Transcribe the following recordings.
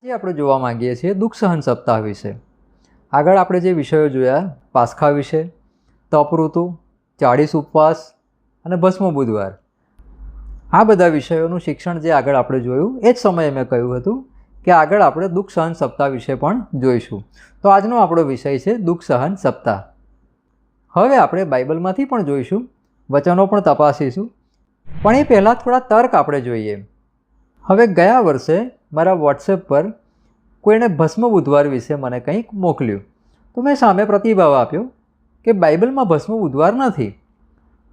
જે આપણે જોવા માંગીએ છીએ દુઃખ સહન સપ્તાહ વિશે. આગળ આપણે જે વિષયો જોયા, પાસખા વિશે, તપઋતુ, 40 ઉપવાસ અને ભસ્મ બુધવાર, આ બધા વિષયોનું શિક્ષણ જે આગળ આપણે જોયું એ જ સમયે મેં કહ્યું હતું કે આગળ આપણે દુઃખ સહન સપ્તાહ વિશે પણ જોઈશું. તો આજનો આપણો વિષય છે દુઃખ સહન સપ્તાહ. હવે આપણે બાઇબલમાંથી પણ જોઈશું, વચનો પણ તપાસીશું, પણ એ પહેલાં થોડા તર્ક આપણે જોઈએ. હવે ગયા વર્ષે મારા વોટ્સએપ પર કોઈને ભસ્મ બુધવાર વિશે મને કંઈક મોકલ્યું, તો મેં સામે પ્રતિભાવ આપ્યો કે બાઇબલમાં ભસ્મ બુધવાર નથી.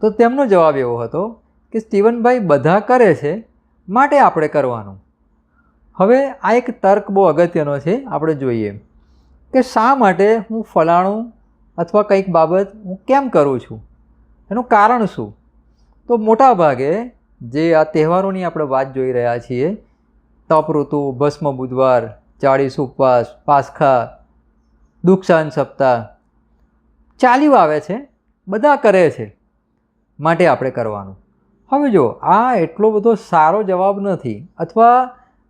તો તેમનો જવાબ એવો હતો કે સ્ટીવનભાઈ બધા કરે છે માટે આપણે કરવાનું. હવે આ એક તર્ક બહુ અગત્યનો છે, આપણે જોઈએ કે શા માટે હું ફલાણું અથવા કંઈક બાબત હું કેમ કરું છું, એનું કારણ શું. તો મોટા ભાગે જે આ તહેવારોની આપણે વાત જોઈ રહ્યા છીએ, તપઋતુ, ભસ્મ બુધવાર, 40 ઉપવાસ, પાસખા, દુઃખ સહન સપ્તાહ, ચાલ્યું આવે છે, બધા કરે છે માટે આપણે કરવાનું. હવે જો આ એટલો બધો સારો જવાબ નથી, અથવા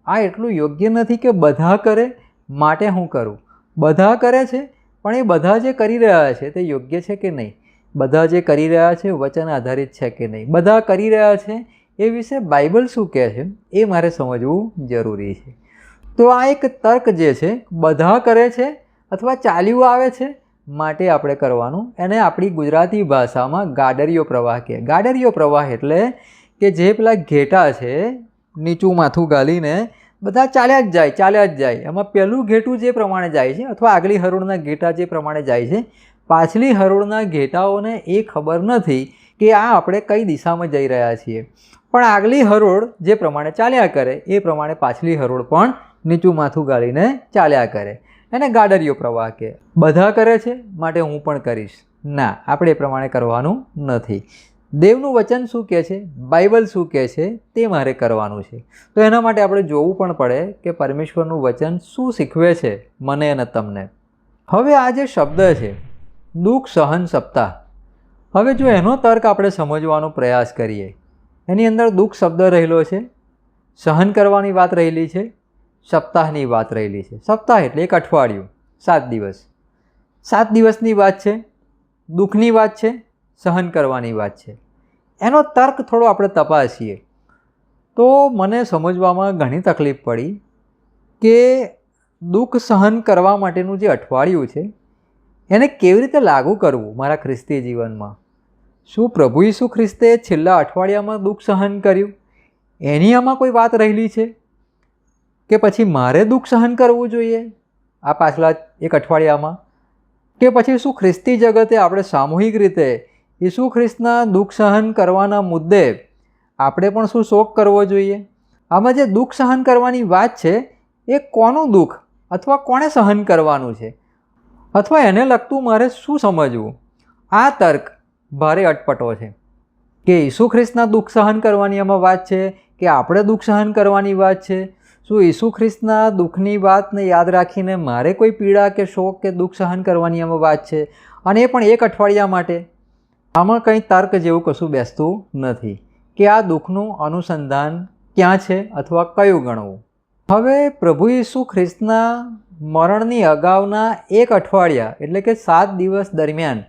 આ એટલું યોગ્ય નથી કે બધા કરે માટે હું કરું. બધા કરે છે, પણ એ બધા જે કરી રહ્યા છે તે યોગ્ય છે કે નહીં, બધા જે કરી રહ્યા છે વચન આધારિત છે કે નહીં, બધા કરી રહ્યા છે એ વિશે બાઇબલ શું કહે છે એ મારે સમજવું જરૂરી છે. તો આ એક તર્ક જે છે, બધા કરે છે અથવા ચાલ્યું આવે છે માટે આપણે કરવાનું, એને આપણી ગુજરાતી ભાષામાં ગાડરિયો પ્રવાહ કહે. ગાડરિયો પ્રવાહ એટલે કે જે પેલા ઘેટા છે નીચું માથું ગાલીને બધા ચાલ્યા જ જાય. એમાં પહેલું ઘેટું જે પ્રમાણે જાય છે, અથવા આગલી હરોળના ઘેટા જે પ્રમાણે જાય છે, પાછલી હરોળના ઘેટાઓને એ ખબર નથી કે આ આપણે કઈ દિશામાં જઈ રહ્યા છીએ, પણ આગલી હરોળ જે પ્રમાણે ચાલ્યા કરે એ પ્રમાણે પાછલી હરોળ પણ નીચું માથું ગાળીને ચાલ્યા કરે. એને ગાડરિયો પ્રવાહ કહે. બધા કરે છે માટે હું પણ કરીશ, ના, આપણે એ પ્રમાણે કરવાનું નથી. દેવનું વચન શું કહે છે, બાઇબલ શું કહે છે તે મારે કરવાનું છે. તો એના માટે આપણે જોવું પણ પડે કે પરમેશ્વરનું વચન શું શીખવે છે મને અને તમને. હવે આ જે શબ્દ છે દુઃખ સહન સપ્તાહ, હવે જો એનો તર્ક આપણે સમજવાનો પ્રયાસ કરીએ, એની અંદર દુઃખ શબ્દ રહેલો છે, સહન કરવાની વાત રહેલી છે, સપ્તાહની વાત રહેલી છે. સપ્તાહ એટલે એક અઠવાડિયું, 7 દિવસ. 7 દિવસની વાત છે, દુઃખની વાત છે, સહન કરવાની વાત છે. એનો તર્ક થોડો આપણે તપાસીએ તો મને સમજવામાં ઘણી તકલીફ પડી કે દુઃખ સહન કરવા માટેનું જે અઠવાડિયું છે એને કેવી રીતે લાગુ કરવું મારા ખ્રિસ્તી જીવનમાં. શું પ્રભુ ઈસુ ખ્રિસ્તે છેલ્લા અઠવાડિયામાં દુઃખ સહન કર્યું એની આમાં કોઈ વાત રહેલી છે, કે પછી મારે દુઃખ સહન કરવું જોઈએ આ પાછલા એક અઠવાડિયામાં, કે પછી શું ખ્રિસ્તી જગતે આપણે સામૂહિક રીતે ઈસુ ખ્રિસ્તના દુઃખ સહન કરવાના મુદ્દે આપણે પણ શું શોક કરવો જોઈએ. આમાં જે દુઃખ સહન કરવાની વાત છે એ કોનું દુઃખ અથવા કોણે સહન કરવાનું છે, અથવા એને લગતું મારે શું સમજવું. આ તર્ક ભારે અટપટો છે કે ઈસુ ખ્રિસ્તના દુઃખ સહન કરવાની આમાં વાત છે કે આપણે દુઃખ સહન કરવાની વાત છે. શું ઈસુ ખ્રિસ્તના દુઃખની વાતને યાદ રાખીને મારે કોઈ પીડા કે શોક કે દુઃખ સહન કરવાની આમાં વાત છે, અને એ પણ એક અઠવાડિયા માટે. આમાં કંઈ તર્ક જેવું કશું બેસતું નથી કે આ દુઃખનું અનુસંધાન ક્યાં છે અથવા કયું ગણવું. હવે પ્રભુ ઈસુ ખ્રિસ્તના મરણની અગાઉના એક અઠવાડિયા એટલે કે 7 દિવસ દરમિયાન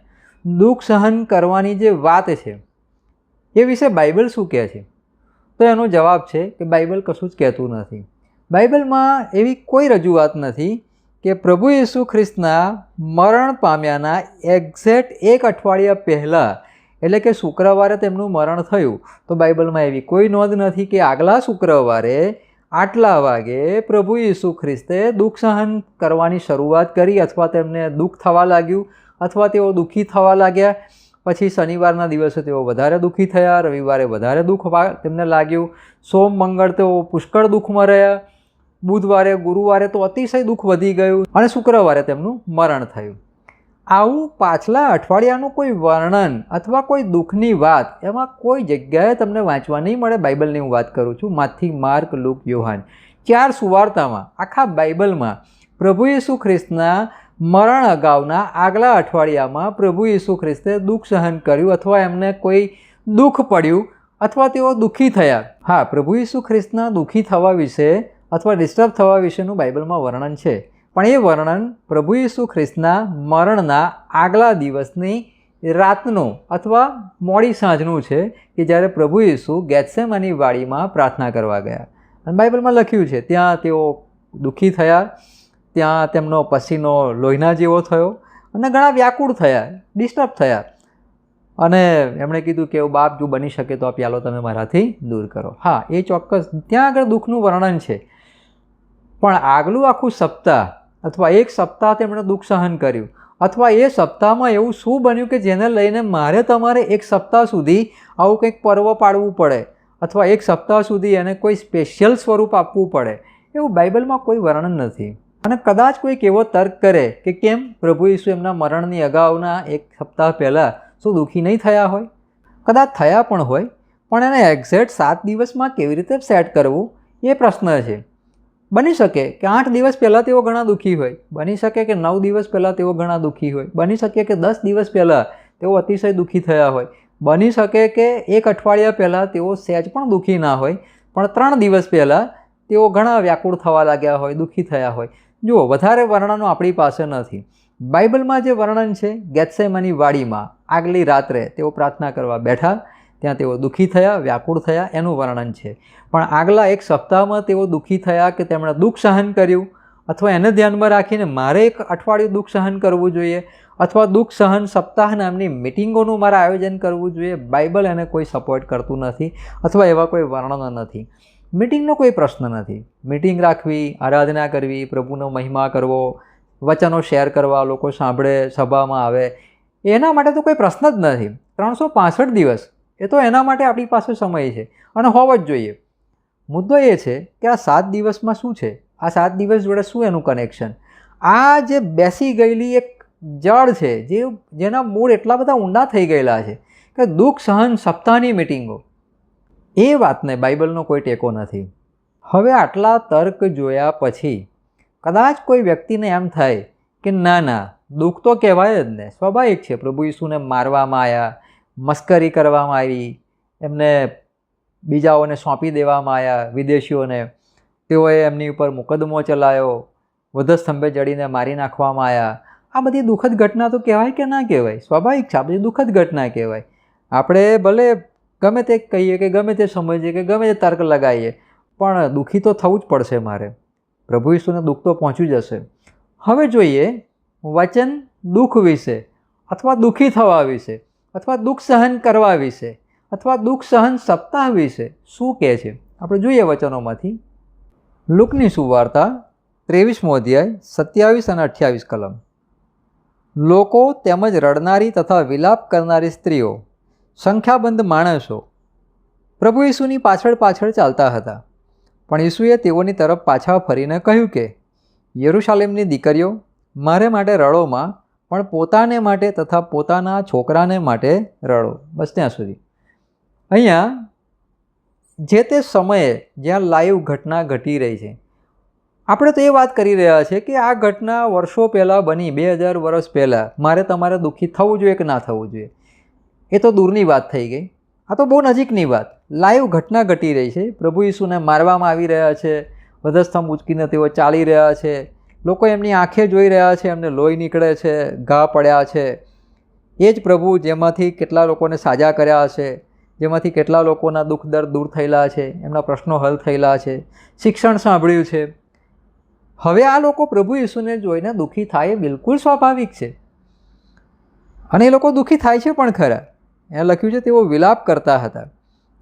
દુઃખ સહન કરવાની જે વાત છે એ વિશે બાઇબલ શું કહે છે. તો એનો જવાબ છે કે બાઇબલ કશું જ કહેતું નથી. બાઇબલમાં એવી કોઈ રજૂઆત નથી કે પ્રભુ ઈસુ ખ્રિસ્તના મરણ પામ્યાના એક્ઝેક્ટ એક અઠવાડિયા પહેલાં, એટલે કે શુક્રવારે તેમનું મરણ થયું, તો બાઇબલમાં એવી કોઈ નોંધ નથી કે આગલા શુક્રવારે આટલા વાગે પ્રભુ ઈસુ ખ્રિસ્તે દુઃખ સહન કરવાની શરૂઆત કરી, અથવા તેમને દુઃખ થવા લાગ્યું, અથવા તેઓ દુઃખી થવા લાગ્યા. પછી શનિવારના દિવસે તેઓ વધારે દુઃખી થયા, રવિવારે વધારે દુઃખ તેમને લાગ્યું, સોમ મંગળ તેઓ પુષ્કળ દુઃખમાં રહ્યા, બુધવારે ગુરુવારે તો અતિશય દુઃખ વધી ગયું, અને શુક્રવારે તેમનું મરણ થયું. આવું પાછલા અઠવાડિયાનું કોઈ વર્ણન અથવા કોઈ દુઃખની વાત એમાં કોઈ જગ્યાએ તમને વાંચવા નહીં મળે. બાઇબલની હું વાત કરું છું, માથી, માર્ક, લુક, યોહાન, 4 સુવાર્તામાં, આખા બાઇબલમાં પ્રભુ ઈસુ ખ્રિસ્તના મરણ અગાઉના આગલા અઠવાડિયામાં પ્રભુ ઈસુ ખ્રિસ્તે દુઃખ સહન કર્યું, અથવા એમને કોઈ દુઃખ પડ્યું, અથવા તેઓ દુઃખી થયા. હા, પ્રભુ ઈસુ ખ્રિસ્તના દુઃખી થવા વિશે અથવા ડિસ્ટર્બ થવા વિશેનું બાઇબલમાં વર્ણન છે, પણ એ વર્ણન પ્રભુ ઈસુ ખ્રિસ્તના મરણના આગલા દિવસની રાતનું અથવા મોડી સાંજનું છે, કે જ્યારે પ્રભુ ઈસુ ગેથસેમાની વાડીમાં પ્રાર્થના કરવા ગયા. અને બાઇબલમાં લખ્યું છે ત્યાં તેઓ દુઃખી થયા, ત્યાં તેમનો પસીનો લોહીના જેવો થયો અને ઘણા વ્યાકુળ થયા, ડિસ્ટર્બ થયા. અને એમણે કીધું કે બાપ, જો બની શકે તો આ પ્યાલો તમે મારાથી દૂર કરો. હા, એ ચોક્કસ ત્યાં આગળ દુઃખનું વર્ણન છે, પણ આગલું આખું સપ્તાહ અથવા એક સપ્તાહ તેમણે દુઃખ સહન કર્યું, અથવા એ સપ્તાહમાં એવું શું બન્યું કે જેને લઈને મારે તમારે એક સપ્તાહ સુધી આવું કંઈક પર્વ પાડવું પડે, અથવા એક સપ્તાહ સુધી એને કોઈ સ્પેશિયલ સ્વરૂપ આપવું પડે, એવું બાઇબલમાં કોઈ વર્ણન નથી. અને કદાચ કોઈક એવો તર્ક કરે કે કેમ પ્રભુ ઈસુ એમના મરણની અગાઉના એક સપ્તાહ પહેલાં શું દુઃખી નહીં થયા હોય? કદાચ થયા પણ હોય, પણ એને એક્ઝેક્ટ 7 દિવસમાં કેવી રીતે સેટ કરવું એ પ્રશ્ન છે. બની શકે કે 8 દિવસ પહેલાં તેઓ ઘણા દુઃખી હોય, બની શકે કે 9 દિવસ પહેલાં તેઓ ઘણા દુઃખી હોય, બની શકે કે 10 દિવસ પહેલાં તેઓ અતિશય દુઃખી થયા હોય, બની શકે કે 1 અઠવાડિયા પહેલાં તેઓ સહેજ પણ દુઃખી ના હોય, પણ 3 દિવસ પહેલાં તેઓ ઘણા વ્યાકુળ થવા લાગ્યા હોય, દુઃખી થયા હોય. જુઓ, વધારે વર્ણનો આપણી પાસે નથી. બાઇબલમાં જે વર્ણન છે, ગેથસેમાની વાડીમાં આગલી રાત્રે તેઓ પ્રાર્થના કરવા બેઠા, ત્યાં તેઓ દુઃખી થયા, વ્યાકુળ થયા, એનું વર્ણન છે. પણ આગલા એક સપ્તાહમાં તેઓ દુઃખી થયા કે તેમણે દુઃખ સહન કર્યું, અથવા એને ધ્યાનમાં રાખીને મારે 1 અઠવાડિયું દુઃખ સહન કરવું જોઈએ, અથવા દુઃખ સહન સપ્તાહ નામની મિટિંગોનું મારે આયોજન કરવું જોઈએ, બાઇબલ એને કોઈ સપોર્ટ કરતું નથી, અથવા એવા કોઈ વર્ણનો નથી. મિટિંગનો કોઈ પ્રશ્ન નથી. મિટિંગ રાખવી, આરાધના કરવી, પ્રભુનો મહિમા કરવો, વચનો શેર કરવા, લોકો સાંભળે, સભામાં આવે, એના માટે તો કોઈ પ્રશ્ન જ નથી. 365 દિવસ એ તો એના માટે આપણી પાસે સમય છે અને હોવો જ જોઈએ. મુદ્દો એ છે કે આ 7 દિવસમાં શું છે? આ 7 દિવસ જોડે શું એનું કનેક્શન? આ જે બેસી ગયેલી એક જળ છે, જેના મૂળ એટલા બધા ઊંડા થઈ ગયેલા છે કે દુઃખ સહન સપ્તાહની મિટિંગો, એ વાતને બાઇબલનો કોઈ ટેકો નથી. હવે આટલા તર્ક જોયા પછી કદાચ કોઈ વ્યક્તિને એમ થાય કે ના, દુઃખ તો કહેવાય જ ને, સ્વાભાવિક છે. પ્રભુ ઈસુને મારવામાં આવ્યા, મસ્કરી કરવામાં આવી, એમને બીજાઓને સોંપી દેવામાં આવ્યા, વિદેશીઓને. તેઓએ એમની ઉપર મુકદ્દમો ચલાવ્યો, વધસ્તંભે જડીને મારી નાખવામાં આવ્યા. આ બધી દુઃખદ ઘટના તો કહેવાય કે ના કહેવાય? સ્વાભાવિક છે, આ બધી દુઃખદ ઘટના કહેવાય. આપણે ભલે ગમે તે કહીએ કે ગમે તે સમજીએ કે ગમે તે તર્ક લગાવીએ, પણ દુઃખી તો થવું જ પડશે મારે. પ્રભુ ઈસુને દુઃખ તો પહોંચ્યું જ હશે. હવે જોઈએ વચન દુઃખ વિશે, અથવા દુઃખી થવા વિશે, અથવા દુઃખ સહન કરવા વિશે, અથવા દુઃખ સહન સપ્તાહ વિશે શું કહે છે. આપણે જોઈએ વચનોમાંથી. લુકની સુવાર્તા 23મો અધ્યાય 27 અને 28 કલમ. લોકો તેમજ રડનારી તથા વિલાપ કરનારી સ્ત્રીઓ, સંખ્યાબંધ માણસો પ્રભુ ઈસુની પાછળ ચાલતા હતા. પણ ઈસુએ તેઓની તરફ પાછા ફરીને કહ્યું કે, યરૂશાલેમની દીકરીઓ, મારે માટે રડોમાં, પણ પોતાને માટે તથા પોતાના છોકરાને માટે રડો. બસ ત્યાં સુધી. અહીંયા જે તે સમયે જ્યાં લાઈવ ઘટના ઘટી રહી છે, આપણે તો એ વાત કરી રહ્યા છીએ કે આ ઘટના વર્ષો પહેલાં બની, 2000 વર્ષ પહેલાં. મારે તમારે દુઃખી થવું જોઈએ કે ના થવું જોઈએ, એ તો દૂરની વાત થઈ ગઈ. આ તો બહુ નજીકની વાત. લાઈવ ઘટના ઘટી રહી છે. પ્રભુ ઈસુને મારવામાં આવી રહ્યા છે, વધસ્તંભ ઉંચકીને તેઓ ચાલી રહ્યા છે, લોકો એમની આંખે જોઈ રહ્યા છે, એમને લોહી નીકળે છે, ઘા પડ્યા છે. એ જ પ્રભુ જેમાંથી કેટલા લોકોને સાજા કર્યા છે, જેમાંથી કેટલા લોકોના દુઃખ દર્દ દૂર થયેલા છે, એમના પ્રશ્નો હલ થયેલા છે, શિક્ષણ સાંભળ્યું છે. હવે આ લોકો પ્રભુ ઈસુને જોઈને દુઃખી થાય એ બિલકુલ સ્વાભાવિક છે, અને એ લોકો દુઃખી થાય છે પણ ખરા. એ લખ્યું છે તેઓ વિલાપ કરતા હતા,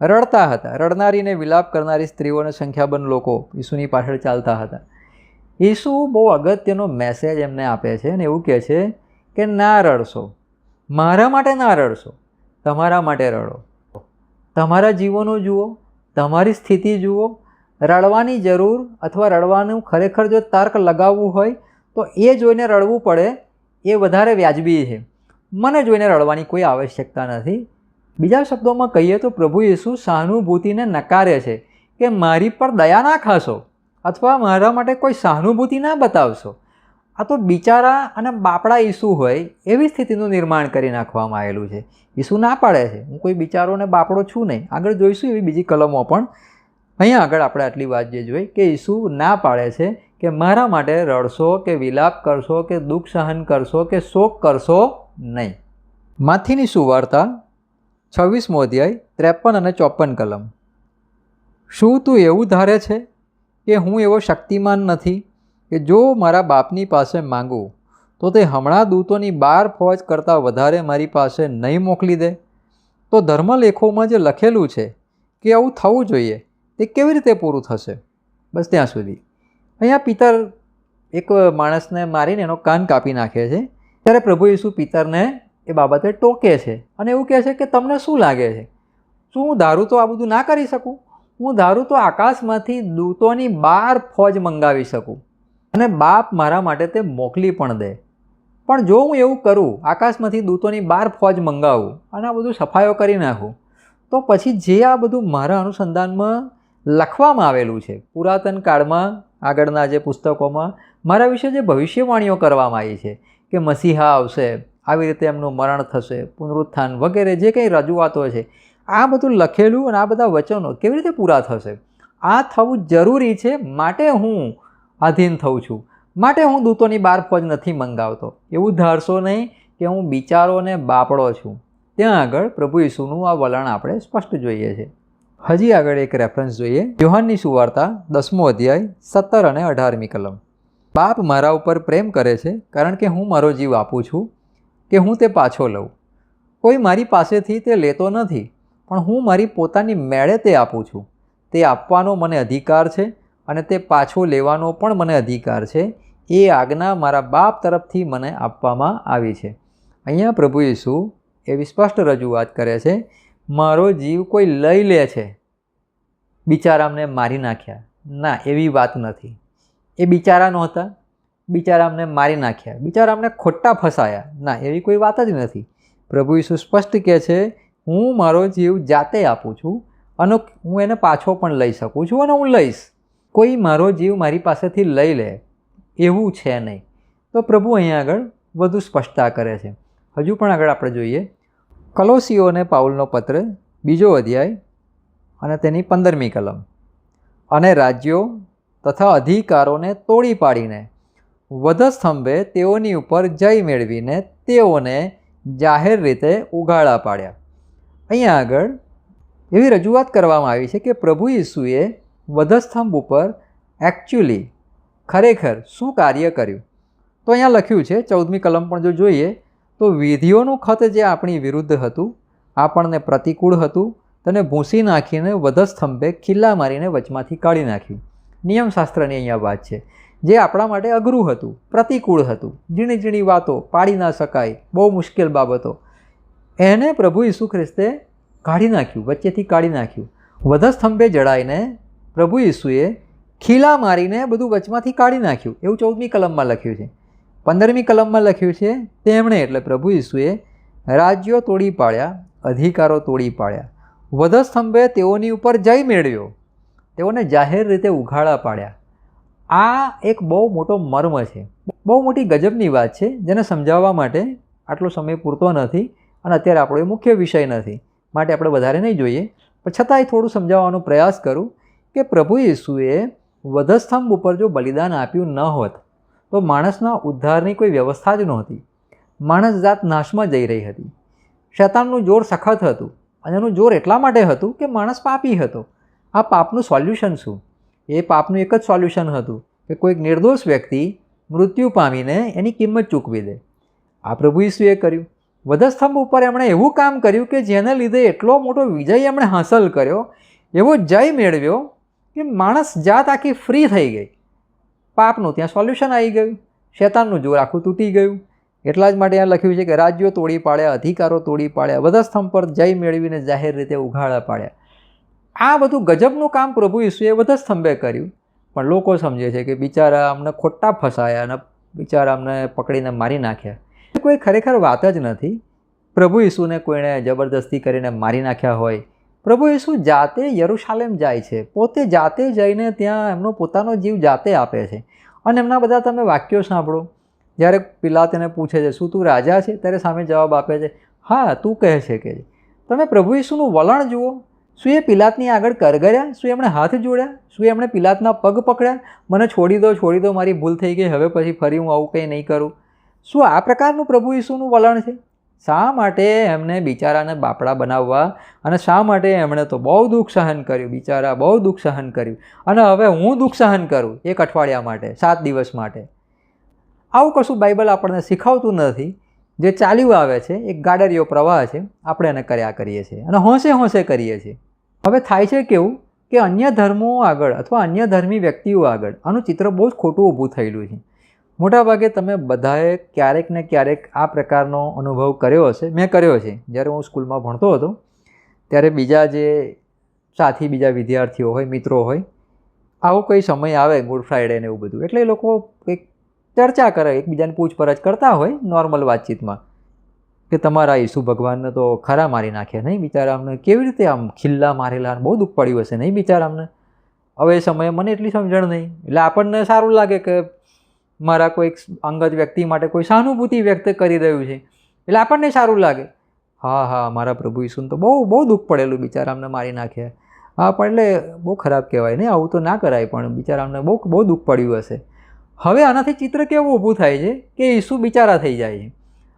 રડતા હતા. રડનારીને વિલાપ કરનારી સ્ત્રીઓને સંખ્યાબંધ લોકો ઈસુની પાછળ ચાલતા હતા. ઈસુ બહુ અગત્યનો મેસેજ એમને આપે છે અને એવું કહે છે કે ના રડશો, મારા માટે ના રડશો, તમારા માટે રડો. તમારા જીવોનો જુઓ, તમારી સ્થિતિ જુઓ. રડવાની જરૂર અથવા રડવાનું ખરેખર જો તર્ક લગાવવું હોય તો એ જોઈને રડવું પડે, એ વધારે વ્યાજબી છે. મને જોઈને રડવાની કોઈ આવશ્યકતા નથી. બીજા શબ્દોમાં કહીએ તો પ્રભુ ઈસુ સહાનુભૂતિને નકારે છે કે મારી પર દયા ના ખાશો અથવા મારા માટે કોઈ સહાનુભૂતિ ના બતાવશો. આ તો બિચારા અને બાપડા ઈસુ હોય એવી સ્થિતિનું નિર્માણ કરી નાખવામાં આવેલું છે. ઈસુ ના પાડે છે, હું કોઈ બિચારો ને બાપડો છું નહીં. આગળ જોઈશું એવી બીજી કલમો પણ. અહીંયા આગળ આપણે આટલી વાત જે જોઈ કે ઈસુ ના પાડે છે કે મારા માટે રડશો કે વિલાપ કરશો કે દુઃખ સહન કરશો કે શોક કરશો નહીં. માથીની સુવાર્તા 26મો અધ્યાય 53 અને 54 કલમ. શું તું એવું ધારે છે કે હું એવો શક્તિમાન નથી કે જો મારા બાપની પાસે માંગું તો તે હમણાં દૂતોની 12 ફોજ કરતાં વધારે મારી પાસે નહીં મોકલી દે? તો ધર્મલેખોમાં જે લખેલું છે કે આવું થવું જોઈએ તે કેવી રીતે પૂરું થશે? બસ ત્યાં સુધી. અહીંયા પિતર એક માણસને મારીને એનો કાન કાપી નાખે છે. ત્યારે પ્રભુ ઈસુ પિતરને એ બાબતે ટોકે છે અને એવું કહે છે કે તમને શું લાગે છે, શું હું ધારું તો આ બધું ના કરી શકું? હું ધારું તો આકાશમાંથી દૂતોની 12 ફોજ મંગાવી શકું અને બાપ મારા માટે તે મોકલી પણ દે. પણ જો હું એવું કરું, આકાશમાંથી દૂતોની 12 ફોજ મંગાવું અને આ બધું સફાયો કરી નાખું, તો પછી જે આ બધું મારા અનુસંધાનમાં લખવામાં આવેલું છે, પુરાતન કાળમાં આગળના જે પુસ્તકોમાં મારા વિશે જે ભવિષ્યવાણીઓ કરવામાં આવી છે કે મસીહા આવશે, આવી રીતે એમનું મરણ થશે, પુનરુત્થાન વગેરે જે કંઈ રજૂઆતો છે, આ બધું લખેલું અને આ બધા વચનો કેવી રીતે પૂરા થશે? આ થવું જરૂરી છે, માટે હું આધીન થઉં છું, માટે હું દૂતોની 12 ફોજ નથી મંગાવતો. એવું ધારશો નહીં કે હું બિચારો ને બાપડો છું. ત્યાં આગળ પ્રભુ ઈસુનું આ વલણ આપણે સ્પષ્ટ જોઈએ છે. હજી આગળ એક રેફરન્સ જોઈએ. યોહાનની સુવાર્તા 10મો અધ્યાય 17 અને 18મી કલમ. બાપ મારા ઉપર પ્રેમ કરે છે કારણ કે હું મારો જીવ આપું છું કે હું તે પાછો લઉં. કોઈ મારી પાસેથી તે લેતો નથી, પણ હું મારી પોતાની મેળે તે આપું છું. તે આપવાનો મને અધિકાર છે અને તે પાછો લેવાનો પણ મને અધિકાર છે. એ આજ્ઞા મારા બાપ તરફથી મને આપવામાં આવી છે. અહીંયા પ્રભુ ઈસુ એવી સ્પષ્ટ રજૂઆત કરે છે, મારો જીવ કોઈ લઈ લે છે, બિચારામને મારી નાખ્યા. ના, એવી વાત નથી. એ બિચારા નહોતા, બિચારામને મારી નાખ્યા, બિચારામને ખોટા ફસાયા. ના, એવી કોઈ વાત જ નથી. પ્રભુ ઈસુ સ્પષ્ટ કહે છે, હું મારો જીવ જાતે આપું છું અને હું એને પાછો પણ લઈ શકું છું અને હું લઈશ. કોઈ મારો જીવ મારી પાસેથી લઈ લે એવું છે નહીં. તો પ્રભુ અહીંયા આગળ વધુ સ્પષ્ટતા કરે છે. હજુ પણ આગળ આપણે જોઈએ કલોસીઓને પાઉલનો પત્ર 2 અધ્યાય અને તેની 15મી કલમ. અને રાજ્યો તથા અધિકારોને તોડી પાડીને વધસ્તંભે તેઓની ઉપર જય મેળવીને તેઓને જાહેર રીતે ઉઘાડા પાડ્યા. અહીંયા આગળ એવી રજૂઆત કરવામાં આવી છે કે પ્રભુ ઈસુએ વધસ્તંભ ઉપર એકચ્યુઅલી ખરેખર શું કાર્ય કર્યું. તો અહીંયા લખ્યું છે 14મી કલમ પણ જો જોઈએ તો વિધિઓનું ખત જે આપણી વિરુદ્ધ હતું, આપણને પ્રતિકૂળ હતું, તેને ભૂંસી નાખીને વધસ્તંભે ખિલ્લા મારીને વચમાંથી કાઢી નાખ્યું. નિયમશાસ્ત્રની અહીંયા વાત છે, જે આપણા માટે અઘરું હતું, પ્રતિકૂળ હતું, ઝીણી ઝીણી વાતો, પાડી ના શકાય, બહુ મુશ્કેલ બાબતો, એને પ્રભુ ઈસુ ખ્રિસ્તે કાઢી નાખ્યું, વચ્ચેથી કાઢી નાખ્યું. વધસ્તંભે જડાઈને પ્રભુ ઈસુએ ખીલા મારીને બધું વચમાંથી કાઢી નાખ્યું. એવું 14મી કલમમાં લખ્યું છે. 15મી કલમમાં લખ્યું છે, તેમણે એટલે પ્રભુ ઈસુએ રાજ્યો તોડી પાડ્યા, અધિકારો તોડી પાડ્યા, વધસ્તંભે તેઓની ઉપર જય મેળવ્યો, તેઓને જાહેર રીતે ઉઘાડા પાડ્યા. આ એક બહુ મોટો મર્મ છે, બહુ મોટી ગજબની વાત છે, જેને સમજાવવા માટે આટલો સમય પૂરતો નથી અને અત્યારે આપણો એ મુખ્ય વિષય નથી, માટે આપણે વધારે નહીં જોઈએ. પણ છતાંય થોડું સમજાવવાનો પ્રયાસ કરું કે પ્રભુ ઈસુએ વધસ્તંભ ઉપર જો બલિદાન આપ્યું ન હોત તો માણસના ઉદ્ધારની કોઈ વ્યવસ્થા જ નહોતી. માણસ જાત નાશમાં જઈ રહી હતી. શૈતાનનું જોર સખત હતું અને એનું જોર એટલા માટે હતું કે માણસ પાપી હતો. આ પાપનું સોલ્યુશન શું? એ પાપનું એક જ સોલ્યુશન હતું કે કોઈક નિર્દોષ વ્યક્તિ મૃત્યુ પામીને એની કિંમત ચૂકવી દે. આ પ્રભુ ઈસુએ કર્યું. વધસ્તંભ ઉપર એમણે એવું કામ કર્યું કે જેને લીધે એટલો મોટો વિજય એમણે હાંસલ કર્યો, એવો જય મેળવ્યો કે માણસ જાત આખી ફ્રી થઈ ગઈ. પાપનું ત્યાં સોલ્યુશન આવી ગયું, શૈતાનનું જોર આખું તૂટી ગયું. એટલા જ માટે આ લખ્યું છે કે રાજ્યો તોડી પાડ્યા, અધિકારો તોડી પાડ્યા, વધસ્તંભ પર જય મેળવીને જાહેર રીતે ઉઘાડા પાડ્યા. આ બધું ગજબનું કામ પ્રભુ ઈસુએ વધસ્તંભે કર્યું. પણ લોકો સમજે છે કે બિચારા અમને ખોટા ફસાયા અને બિચારા અમને પકડીને મારી નાખ્યા. કોઈ ખરેખર વાત જ નથી. પ્રભુ ઈસુને કોઈને જબરદસ્તી કરીને મારી નાખ્યા હોય. પ્રભુ ઈસુ જાતે યરુશાલેમ જાય છે, પોતે જાતે જઈને ત્યાં એમનો પોતાનો જીવ જાતે આપે છે. અને એમના બધા તમે વાક્યો સાંભળો. જ્યારે પિલાત એને પૂછે છે શું તું રાજા છે, ત્યારે સામે જવાબ આપે છે હા તું કહે છે કે. તમે પ્રભુ ઈસુનું વલણ જુઓ, શું એ પિલાતની આગળ કરગર્યા? શું એમણે હાથ જોડ્યા? શું એમણે પિલાતના પગ પકડ્યા? મને છોડી દો, મારી ભૂલ થઈ ગઈ, હવે પછી ફરી હું આવું કંઈ નહીં કરું? શું આ પ્રકારનું પ્રભુ ઈસુનું વલણ છે? શા માટે એમને બિચારાને બાપડા બનાવવા અને શા માટે એમણે તો બહુ દુઃખ સહન કર્યું, બિચારા બહુ દુઃખ સહન કર્યું, અને હવે હું દુઃખ સહન કરું 1 અઠવાડિયા માટે, 7 દિવસ માટે? આવું કશું બાઇબલ આપણને શીખવતું નથી. જે ચાલ્યું આવે છે એક ગાડરિયો પ્રવાહ છે, આપણે એને કર્યા કરીએ છીએ અને હોંશે કરીએ છીએ. હવે થાય છે કેવું કે અન્ય ધર્મો આગળ અથવા અન્ય ધર્મી વ્યક્તિઓ આગળ આનું ચિત્ર બહુ જ ખોટું ઊભું થયેલું છે. મોટાભાગે તમે બધાએ ક્યારેક ને ક્યારેક આ પ્રકારનો અનુભવ કર્યો હશે. મેં કર્યો છે. જ્યારે હું સ્કૂલમાં ભણતો હતો ત્યારે બીજા જે સાથી બીજા વિદ્યાર્થીઓ હોય, મિત્રો હોય, આવો કોઈ સમય આવે ગુડ ફ્રાઈડે ને એવું બધું, એટલે એ લોકો કંઈક ચર્ચા કરે, એકબીજાને પૂછપરછ કરતા હોય નોર્મલ વાતચીતમાં કે તમારા ઈસુ ભગવાનને તો ખરા મારી નાખ્યા નહીં, બિચારા અમને કેવી રીતે આમ ખિલ્લા મારેલા, બહુ દુઃખ પડ્યું હશે નહીં બિચારા અમને. હવે એ સમયે મને એટલી સમજણ નહીં, એટલે આપણને સારું લાગે કે મારા કોઈક અંગત વ્યક્તિ માટે કોઈ સહાનુભૂતિ વ્યક્ત કરી રહ્યું છે, એટલે આપણને સારું લાગે. હા, મારા પ્રભુ ઈસુને તો બહુ દુઃખ પડેલું, બિચારા અમને મારી નાખ્યા. હા, પણ એટલે બહુ ખરાબ કહેવાય નહીં, આવું તો ના કરાય, પણ બિચારા અમને બહુ દુઃખ પડ્યું હશે. હવે આનાથી ચિત્ર કેવું ઊભું થાય છે કે ઈસુ બિચારા થઈ જાય છે.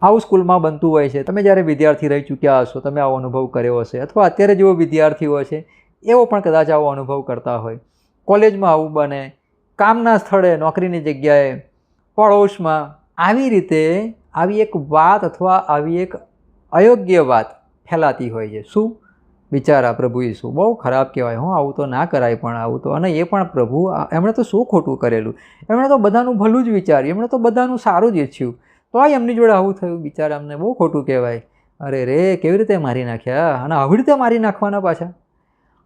આવું સ્કૂલમાં બનતું હોય છે. તમે જ્યારે વિદ્યાર્થી રહી ચૂક્યા હશો, તમે આવો અનુભવ કર્યો હશે, અથવા અત્યારે જેવો વિદ્યાર્થીઓ છે એવો પણ કદાચ આવો અનુભવ કરતા હોય. કોલેજમાં આવું બને, કામના સ્થળે, નોકરીની જગ્યાએ, પડોશમાં, આવી રીતે આવી એક વાત અથવા આવી એક અયોગ્ય વાત ફેલાતી હોય છે. શું? બિચારા પ્રભુ ઈસુ બહુ ખરાબ કહેવાય, આવું તો ના કરાય, પણ આવું તો, અને એ પણ પ્રભુ, એમણે તો શું ખોટું કરેલું? એમણે તો બધાનું ભલું જ વિચાર્યું, એમણે તો બધાનું સારું જ ઈચ્છ્યું, તોય એમની જોડે આવું થયું, બિચારા અમને બહુ ખોટું કહેવાય. અરે રે, કેવી રીતે મારી નાખ્યા, અને આવી રીતે મારી નાખવાના પાછા.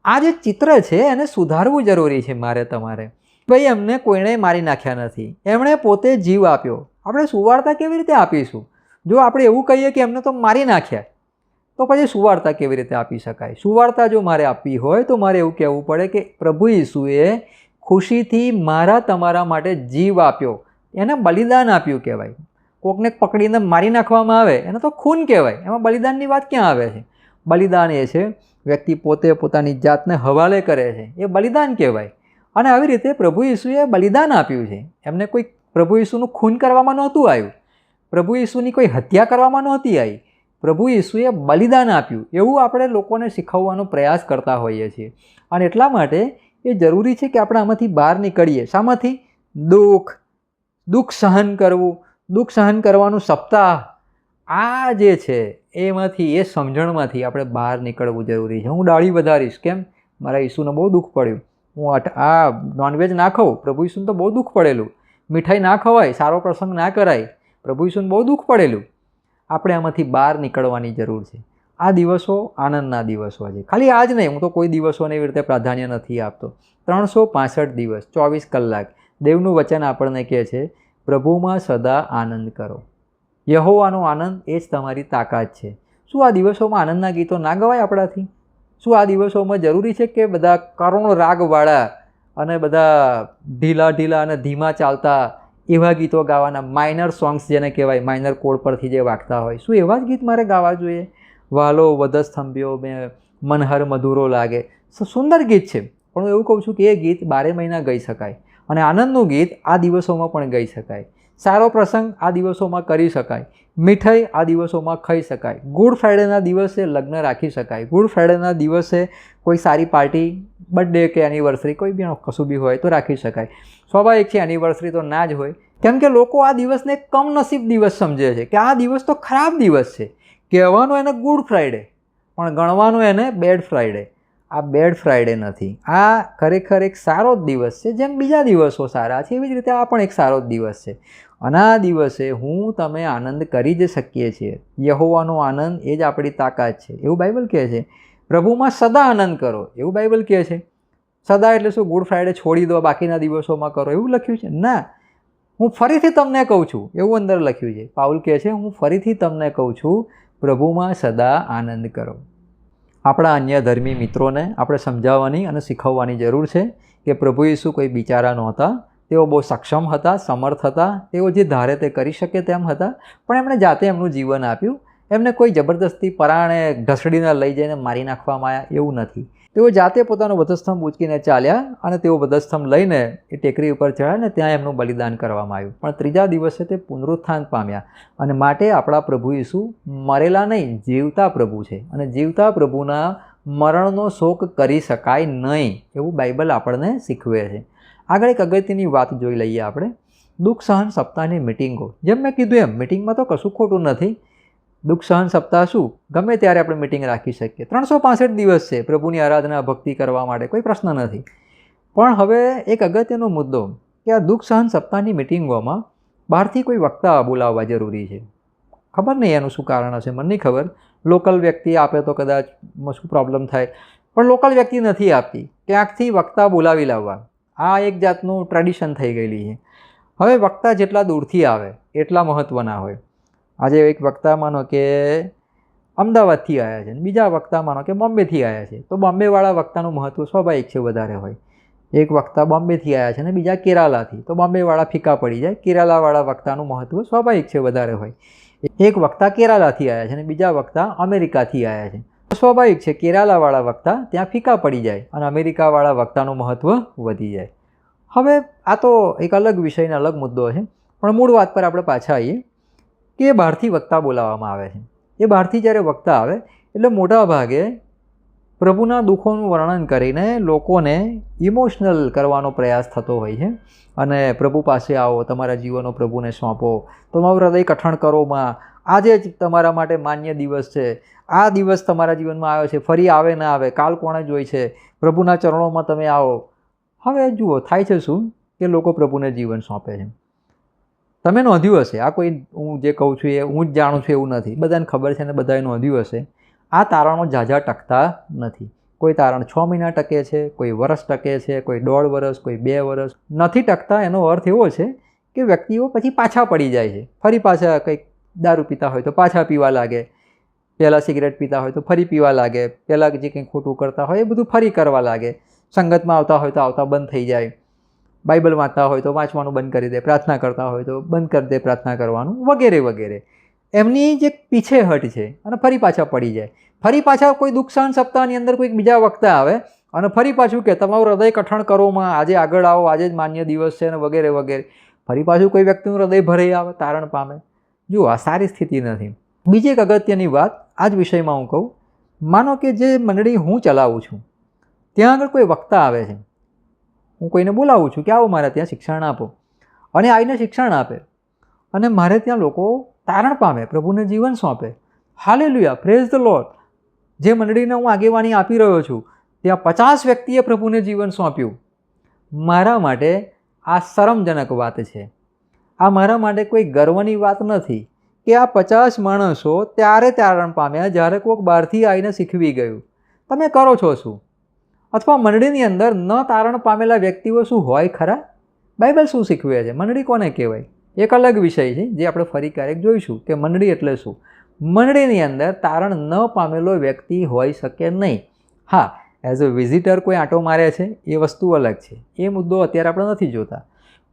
આ જે ચિત્ર છે એને સુધારવું જરૂરી છે મારે, તમારે. ભાઈ, એમને કોઈને મારી નાખ્યા નથી, એમણે પોતે જીવ આપ્યો. આપણે સુવાર્તા કેવી રીતે આપીશું? જો આપણે એવું કહીએ કે એમને તો મારી નાખ્યા, તો પછી સુવાર્તા કેવી રીતે આપી શકાય? સુવાર્તા જો મારે આપવી હોય તો મારે એવું કહેવું પડે કે પ્રભુ ઈસુએ ખુશીથી મારા તમારા માટે જીવ આપ્યો, એને બલિદાન આપ્યું કહેવાય. કોકને પકડીને મારી નાખવામાં આવે એને તો ખૂન કહેવાય, એમાં બલિદાનની વાત ક્યાં આવે છે? બલિદાન એ છે વ્યક્તિ પોતે પોતાની જાતને હવાલે કરે છે, એ બલિદાન કહેવાય. અને આવી રીતે પ્રભુ ઈસુએ બલિદાન આપ્યું છે. એમને કોઈ પ્રભુ ઈસુનું ખૂન કરવામાં નહોતું આવ્યું, પ્રભુ ઈસુની કોઈ હત્યા કરવામાં નહોતી આવી, પ્રભુ ઈસુએ બલિદાન આપ્યું. એવું આપણે લોકોને શીખવવાનો પ્રયાસ કરતા હોઈએ છીએ. અને એટલા માટે એ જરૂરી છે કે આપણે આમાંથી બહાર નીકળીએ. શામાંથી? દુઃખ સહન કરવું, દુઃખ સહન કરવાનું સપ્તાહ, આ જે છે એમાંથી, એ સમજણમાંથી આપણે બહાર નીકળવું જરૂરી છે. હું દાઢી વધારીશ, કેમ? મારા ઈસુને બહુ દુઃખ પડ્યું. હું આ નોનવેજ ના ખાઉં, પ્રભુ ઈસુને તો બહુ દુઃખ પડેલું. મીઠાઈ ના ખવાય, સારો પ્રસંગ ના કરાય, પ્રભુ ઈસુને બહુ દુઃખ પડેલું. આપણે આમાંથી બહાર નીકળવાની જરૂર છે. આ દિવસો આનંદના દિવસો છે. ખાલી આજ નહીં, હું તો કોઈ દિવસોને એવી રીતે પ્રાધાન્ય નથી આપતો. 365 દિવસ, 24 કલાક દેવનું વચન આપણને કહે છે પ્રભુમાં સદા આનંદ કરો. યહોવાનો આનંદ એ જ તમારી તાકાત છે. શું આ દિવસોમાં આનંદના ગીતો ના ગવાય આપણાથી? શું આ દિવસોમાં જરૂરી છે કે બધા કરુણ રાગવાળા અને બધા ઢીલા અને ધીમા ચાલતા એવા ગીતો ગાવાના, માઇનર સોંગ્સ જેને કહેવાય, માઇનર કોડ પરથી જે વાગતા હોય, શું એવા જ ગીત મારે ગાવા જોઈએ? વાલો વધસ્તંભ્યો મેં મનહર મધુરો લાગે, સુંદર ગીત છે, પણ હું એવું કહું છું કે એ ગીત 12 મહિના ગાઈ શકાય, અને આનંદનું ગીત આ દિવસોમાં પણ ગાઈ શકાય. સારો પ્રસંગ આ દિવસોમાં કરી શકાય, મીઠાઈ આ દિવસોમાં ખાઈ શકાય, ગુડ ફ્રાઈડેના દિવસે લગ્ન રાખી શકાય, ગુડ ફ્રાઈડેના દિવસે કોઈ સારી પાર્ટી, બર્થડે કે એનિવર્સરી, કોઈ બી કશું બી હોય તો રાખી શકાય. સ્વાભાવિક છે એનિવર્સરી તો ના જ હોય, કેમ કે લોકો આ દિવસને કમનસીબ દિવસ સમજે છે કે આ દિવસ તો ખરાબ દિવસ છે. કહેવાનું એને ગુડ ફ્રાઈડે, પણ ગણવાનું એને બેડ ફ્રાઈડે. આ બેડ ફ્રાઈડે નથી, આ ખરેખર એક સારો જ દિવસ છે. જેમ બીજા દિવસો સારા છે એવી જ રીતે આ પણ એક સારો જ દિવસ છે. અને આ દિવસે હું તમે આનંદ કરી જ શકીએ છીએ. યહોવાનો આનંદ એ જ આપણી તાકાત છે, એવું બાઇબલ કહે છે. પ્રભુમાં સદા આનંદ કરો, એવું બાઇબલ કહે છે. સદા એટલે શું? ગુડ ફ્રાઈડે છોડી દો, બાકીના દિવસોમાં કરો, એવું લખ્યું છે? ના, હું ફરીથી તમને કહું છું, એવું અંદર લખ્યું છે. પાઉલ કહે છે, હું ફરીથી તમને કહું છું, પ્રભુમાં સદા આનંદ કરો. આપણા અન્ય ધર્મી મિત્રોને આપણે સમજાવવાની અને શીખવવાની જરૂર છે કે પ્રભુ ઈસુ કોઈ બિચારા નહોતા. તેઓ બહુ સક્ષમ હતા, સમર્થ હતા, તેઓ જે ધારે તે કરી શકે તેમ હતા, પણ એમણે જાતે એમનું જીવન આપ્યું. એમને કોઈ જબરદસ્તી પરાણે ઢસડીને લઈ જઈને મારી નાખવામાં આવ્યા એવું નથી. તેઓ જાતે પોતાનો વધસ્તંભ ઉંચકીને ચાલ્યા અને તેઓ વધસ્તંભ લઈને એ ટેકરી ઉપર ચડ્યા ને ત્યાં એમનું બલિદાન કરવામાં આવ્યું. પણ ત્રીજા દિવસે તે પુનરુત્થાન પામ્યા અને માટે આપણા પ્રભુ ઈસુ મરેલા નહીં, જીવતા પ્રભુ છે અને જીવતા પ્રભુના મરણનો શોક કરી શકાય નહીં એવું બાઇબલ આપણને શીખવે છે. આગળ એક અગત્યની વાત જોઈ લઈએ આપણે. દુઃખ સહન સપ્તાહની મિટિંગો. જેમ મેં કીધું એમ મિટિંગમાં તો કશું ખોટું નથી. દુઃખ સહન સપ્તાહ શું, ગમે ત્યારે આપણે મિટિંગ રાખી શકીએ. 365 દિવસ છે પ્રભુની આરાધના ભક્તિ કરવા માટે, કોઈ પ્રશ્ન નથી. પણ હવે એક અગત્યનો મુદ્દો કે આ દુઃખ સહન સપ્તાહની મિટિંગોમાં બહારથી કોઈ વક્તા બોલાવવા જરૂરી છે. ખબર નહીં એનું શું કારણ હશે, મને નહીં ખબર. લોકલ વ્યક્તિ આપે તો કદાચ શું પ્રોબ્લેમ થાય, પણ લોકલ વ્યક્તિ નથી આપતી, ક્યાંકથી વક્તા બોલાવી લાવવા. આ એક જાતનું ટ્રેડિશન થઈ ગયેલી છે. હવે વક્તા જેટલા દૂરથી આવે એટલા મહત્ત્વના હોય. આજે એક વક્તા માનો કે અમદાવાદથી આવ્યા છે, બીજા વક્તા માનો કે બોમ્બેથી આવ્યા છે, તો બોમ્બેવાળા વક્તાનું મહત્ત્વ સ્વાભાવિક છે વધારે હોય. એક વક્તા બોમ્બેથી આવ્યા છે ને બીજા કેરાલાથી, તો બોમ્બેવાળા ફીકા પડી જાય, કેરાલાવાળા વક્તાનું મહત્ત્વ સ્વાભાવિક છે વધારે હોય. એક વક્તા કેરાલાથી આવ્યા છે અને બીજા વક્તા અમેરિકાથી આવ્યા છે, તો સ્વાભાવિક છે કેરાલાવાળા વક્તા ત્યાં ફીકા પડી જાય અને અમેરિકાવાળા વક્તાનું મહત્ત્વ વધી જાય. હવે આ તો એક અલગ વિષયનો અલગ મુદ્દો છે, પણ મૂળ વાત પર આપણે પાછા આવીએ કે એ બહારથી વક્તા બોલાવવામાં આવે છે. એ બહારથી જ્યારે વક્તા આવે એટલે મોટા ભાગે પ્રભુના દુઃખોનું વર્ણન કરીને લોકોને ઇમોશનલ કરવાનો પ્રયાસ થતો હોય છે. અને પ્રભુ પાસે આવો, તમારા જીવનો પ્રભુને સોંપો, તમારું હૃદય કઠણ કરોમાં, આજે જ તમારા માટે માન્ય દિવસ છે, આ દિવસ તમારા જીવનમાં આવ્યો છે, ફરી આવે ના આવે, કાલ કોણે જોઈ છે, પ્રભુના ચરણોમાં તમે આવો. હવે જુઓ થાય છે શું કે લોકો પ્રભુને જીવન સોંપે છે. તમે નોંધ્યું હશે, આ કોઈ હું જે કહું છું એ હું જ જાણું છું એવું નથી, બધાને ખબર છે અને બધાએ નોંધ્યું હશે. આ તારણો ઝાઝા ટકતા નથી. કોઈ તારણ 6 મહિના ટકે છે, કોઈ વર્ષ ટકે છે, કોઈ 1.5 વર્ષ, કોઈ 2 વર્ષ નથી ટકતા. એનો અર્થ એવો છે કે વ્યક્તિઓ પછી પાછા પડી જાય છે. ફરી પાછા કંઈક દારૂ પીતા હોય તો પાછા પીવા લાગે, પહેલાં સિગરેટ પીતા હોય તો ફરી પીવા લાગે, પહેલાં જે કંઈ ખોટું કરતા હોય એ બધું ફરી કરવા લાગે, સંગતમાં આવતા હોય તો આવતા બંધ થઈ જાય, બાઇબલ વાંચતા હોય તો વાંચવાનું બંધ કરી દે, પ્રાર્થના કરતા હોય તો બંધ કરી દે પ્રાર્થના કરવાનું, વગેરે વગેરે. એમની જે પીછેહટ છે અને ફરી પાછા પડી જાય. ફરી પાછા કોઈ દુઃખ સહન સપ્તાહની અંદર કોઈક બીજા વક્તા આવે અને ફરી પાછું કે તમારું હૃદય કઠણ કરોમાં, આજે આગળ આવો, આજે જ માન્ય દિવસ છે અને વગેરે વગેરે. ફરી પાછું કોઈ વ્યક્તિનું હૃદય ભરાઈ આવે, તારણ પામે. જુઓ આ સારી સ્થિતિ નથી. બીજી એક અગત્યની વાત આ જ વિષયમાં હું કહું. માનો કે જે મંડળી હું ચલાવું છું ત્યાં આગળ કોઈ વક્તા આવે છે, હું કોઈને બોલાવું છું કે આવો મારે ત્યાં શિક્ષણ આપો, અને આવીને શિક્ષણ આપે અને મારે ત્યાં લોકો તારણ પામે, પ્રભુને જીવન સોંપે. Hallelujah, praise the lord. જે મંડળીને હું આગેવાની આપી રહ્યો છું ત્યાં 50 વ્યક્તિએ પ્રભુને જીવન સોંપ્યું. મારા માટે આ શરમજનક વાત છે. આ મારા માટે કોઈ ગર્વની વાત નથી કે આ 50 માણસો ત્યારે તારણ પામ્યા જ્યારે કોઈક બહારથી આવીને શીખવી ગયું. તમે કરો છો શું? અથવા મંડળીની અંદર ન તારણ પામેલા વ્યક્તિઓ શું હોય ખરા? બાઇબલ શું શીખવે છે? મંડળી કોને કહેવાય? એક અલગ વિષય છે જે આપણે ફરી ક્યારેક જોઈશું કે મંડળી એટલે શું. મંડળીની અંદર તારણ ન પામેલો વ્યક્તિ હોઈ શકે નહીં. હા, એઝ અ વિઝિટર કોઈ આંટો મારે છે એ વસ્તુ અલગ છે, એ મુદ્દો અત્યારે આપણે નથી જોતા.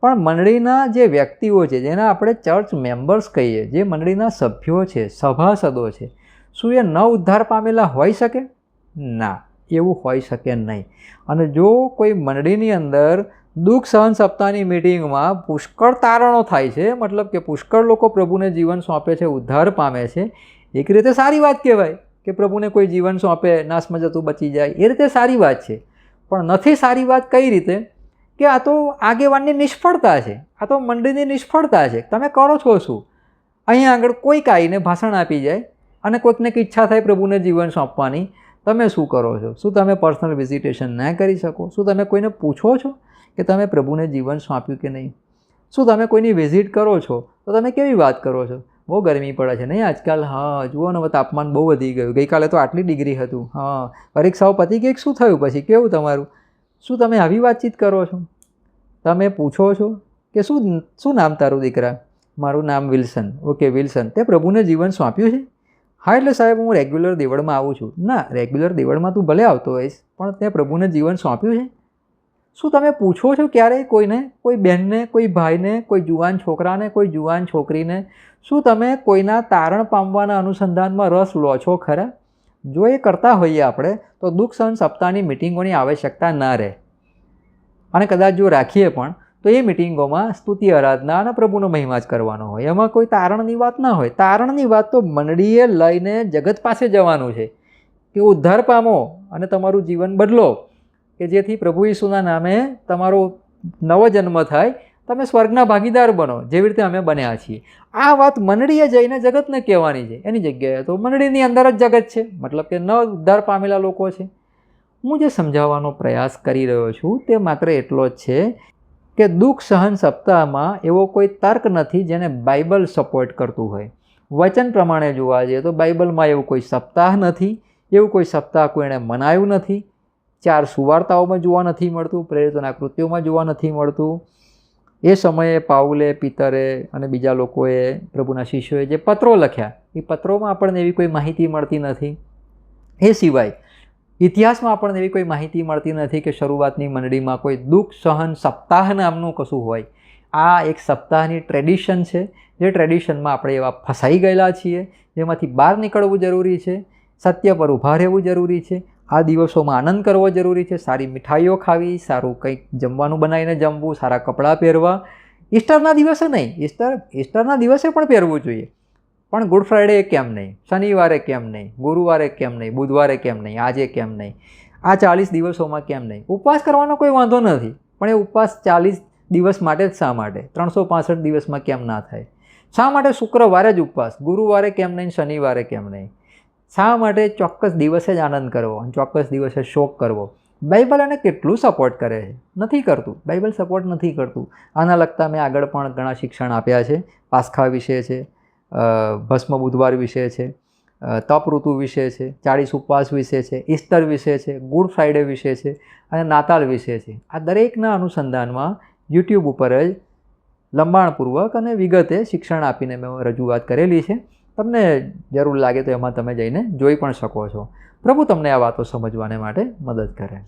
પણ મંડળીના જે વ્યક્તિઓ છે, જેના આપણે ચર્ચ મેમ્બર્સ કહીએ, જે મંડળીના સભ્યો છે, સભાસદો છે, શું એ ન ઉદ્ધાર પામેલા હોઈ શકે? ના, એવું હોઈ શકે નહીં. અને જો કોઈ મંડળીની અંદર દુઃખ સહન સપ્તાહની મિટિંગમાં પુષ્કળ તારણો થાય છે, મતલબ કે પુષ્કળ લોકો પ્રભુને જીવન સોંપે છે, ઉદ્ધાર પામે છે, એક રીતે સારી વાત કહેવાય કે પ્રભુને કોઈ જીવન સોંપે, નાશમાં જતું બચી જાય, એ રીતે સારી વાત છે. પણ નથી સારી વાત કઈ રીતે? કે આ તો આગેવાનની નિષ્ફળતા છે, આ તો મંડળીની નિષ્ફળતા છે. તમે કરો છો શું? અહીંયા આગળ કોઈક આવીને ભાષણ આપી જાય અને કોઈકને ઈચ્છા થાય પ્રભુને જીવન સોંપવાની, તમે શું કરો છો? શું તમે પર્સનલ વિઝિટેશન ના કરી શકો? શું તમે કોઈને પૂછો છો કે તમે પ્રભુને જીવન સોંપ્યું કે નહીં? શું તમે કોઈની વિઝિટ કરો છો તો તમે કેવી વાત કરો છો? બહુ ગરમી પડે છે નહીં આજકાલ? હા, જુઓ ને, તાપમાન બહુ વધી ગયું, ગઈકાલે તો આટલી ડિગ્રી હતું. હા, પરીક્ષાઓ પતી ગઈ, શું થયું પછી, કેવું તમારું? શું તમે આવી વાતચીત કરો છો? તમે પૂછો છો કે શું નામ તારું દીકરા? મારું નામ વિલ્સન. ઓકે વિલ્સન, તે પ્રભુને જીવન સોંપ્યું છે? હા, એટલે સાહેબ હું રેગ્યુલર દેવળમાં આવું છું. ના, રેગ્યુલર દેવળમાં તું ભલે આવતો હોઈશ, પણ તે પ્રભુને જીવન સોંપ્યું છે? શું તમે પૂછો છો ક્યારેય કોઈને, કોઈ બહેનને, કોઈ ભાઈને, કોઈ જુવાન છોકરાને, કોઈ જુવાન છોકરીને? શું તમે કોઈના તારણ પામવાના અનુસંધાનમાં રસ લો છો ખરા? જો એ કરતા હોઈએ આપણે તો દુઃખ સહન સપ્તાહની મિટિંગોની આવશ્યકતા ના રહે. અને કદાચ જો રાખીએ પણ તો એ મિટિંગોમાં સ્તુતિ આરાધના અને પ્રભુનો મહિમા જ કરવાનો હોય. એમાં કોઈ તારણની વાત ના હોય. તારણની વાત તો મંડળીએ લઈને જગત પાસે જવાનું છે કે ઉદ્ધાર પામો અને તમારું જીવન બદલો, કે જેથી પ્રભુ ઈસુના નામે તમારો નવો જન્મ થાય, તમે સ્વર્ગના ભાગીદાર બનો, જેવી રીતે અમે બન્યા છીએ. આ વાત મંડળીએ જઈને જગતને કહેવાની છે. એની જગ્યાએ તો મંડળીની અંદર જ જગત છે, મતલબ કે ન ઉદ્ધાર પામેલા લોકો છે. હું જે સમજાવવાનો પ્રયાસ કરી રહ્યો છું તે માત્ર એટલો જ છે કે દુઃખ સહન સપ્તાહમાં એવો કોઈ તર્ક નથી જેને બાઇબલ સપોર્ટ કરતું હોય. વચન પ્રમાણે જોવા જઈએ તો બાઇબલમાં એવું કોઈ સપ્તાહ નથી, એવું કોઈ સપ્તાહ કોઈને મનાયું નથી. 4 સુવાર્તાઓમાં જોવા નથી મળતું, પ્રેરિતોના કૃત્યોમાં જોવા નથી મળતું. એ સમયે પાઉલે, પિતરે અને બીજા લોકોએ, પ્રભુના શિષ્યોએ જે પત્રો લખ્યા એ પત્રોમાં આપણને એવી કોઈ માહિતી મળતી નથી. એ સિવાય ઇતિહાસમાં આપણને એવી કોઈ માહિતી મળતી નથી કે શરૂઆતની મંડળીમાં કોઈ દુઃખ સહન સપ્તાહ નામનું કશું હોય. આ એક સપ્તાહની ટ્રેડિશન છે, જે ટ્રેડિશનમાં આપણે એવા ફસાઈ ગયેલા છીએ, જેમાંથી બહાર નીકળવું જરૂરી છે. સત્ય પર ઊભા રહેવું જરૂરી છે. આ દિવસોમાં આનંદ કરવો જરૂરી છે. સારી મીઠાઈઓ ખાવી, સારું કંઈક જમવાનું બનાવીને જમવું, સારા કપડાં પહેરવા. ઈસ્ટરના દિવસે નહીં, ઈસ્ટરના દિવસે પણ પહેરવું જોઈએ, પણ ગુડ ફ્રાઈડે કેમ નહીં, શનિવારે કેમ નહીં, ગુરુવારે કેમ નહીં, બુધવારે કેમ નહીં, આજે કેમ નહીં, આ 40 દિવસોમાં કેમ નહીં. ઉપવાસ કરવાનો કોઈ વાંધો નથી, પણ એ ઉપવાસ 40 દિવસ માટે જ શા માટે? 365 દિવસમાં કેમ ના થાય? શા માટે શુક્રવારે જ ઉપવાસ, ગુરુવારે કેમ નહીં, શનિવારે કેમ નહીં? શા માટે ચોક્કસ દિવસે જ આનંદ કરવો અને ચોક્કસ દિવસે શોક કરવો? બાઇબલ એને કેટલું સપોર્ટ કરે છે? નથી કરતું. બાઇબલ સપોર્ટ નથી કરતું. આના લગતા મેં આગળ પણ ઘણા શિક્ષણ આપ્યા છે. પાસ્ખા વિશે છે, ભસ્મ બુધવાર વિશે છે, તપ ઋતુ વિશે છે, 40 ઉપવાસ વિશે છે, ઈસ્ટર વિશે છે, ગુડ ફ્રાઈડે વિશે છે અને નાતાલ વિશે છે. આ દરેકના અનુસંધાનમાં યુટ્યુબ ઉપર જ લંબાણપૂર્વક અને વિગતે શિક્ષણ આપીને મેં રજૂઆત કરેલી છે. તમને જરૂર લાગે તો એમાં તમે જઈને જોઈ પણ શકો છો. પ્રભુ તમને આ વાતો સમજવાને માટે મદદ કરે.